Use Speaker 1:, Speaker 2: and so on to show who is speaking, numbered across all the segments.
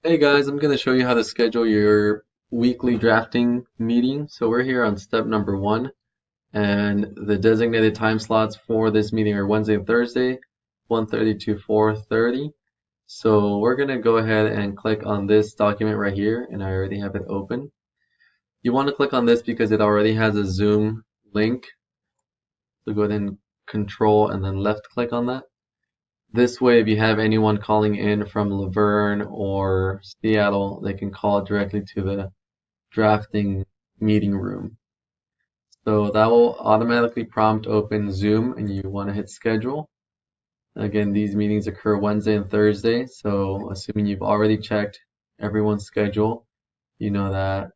Speaker 1: Hey guys, I'm going to show you how to schedule your weekly drafting meeting. So we're here on step number one, and the designated time slots for this meeting are Wednesday and Thursday, 1:30 to 4:30. So we're going to go ahead and click on this document right here, and I already have it open. You want to click on this because it already has a Zoom link. So go ahead and control and then left click on that. This way, if you have anyone calling in from Laverne or Seattle, they can call directly to the drafting meeting room. So that will automatically prompt open Zoom and you want to hit schedule. Again, these meetings occur Wednesday and Thursday. So assuming you've already checked everyone's schedule, you know that,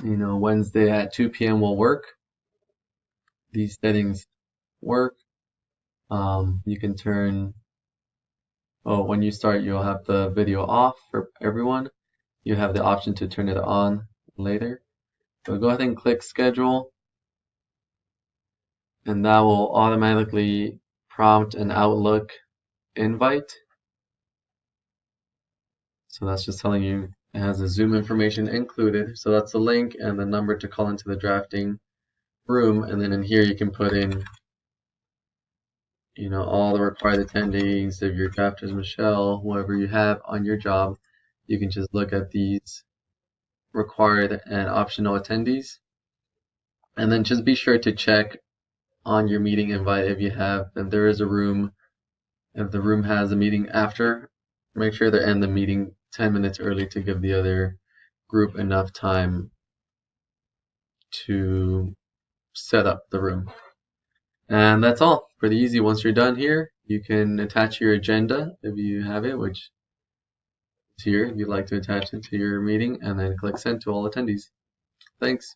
Speaker 1: Wednesday at 2 p.m. will work. These settings work. You can turn, when you start, you'll have the video off for everyone. You have the option to turn it on later. So go ahead and click schedule, and that will automatically prompt an Outlook invite. So that's just telling you it has the Zoom information included. So that's the link and the number to call into the drafting room. And then in here you can put in, all the required attendees. If your drafter is Michelle, whoever you have on your job, you can just look at these required and optional attendees. And then just be sure to check on your meeting invite if there is a room. If the room has a meeting after, make sure to end the meeting 10 minutes early to give the other group enough time to set up the room. And that's all. Pretty easy. Once you're done here, you can attach your agenda if you have it, which is here if you'd like to attach it to your meeting, and then click send to all attendees. Thanks.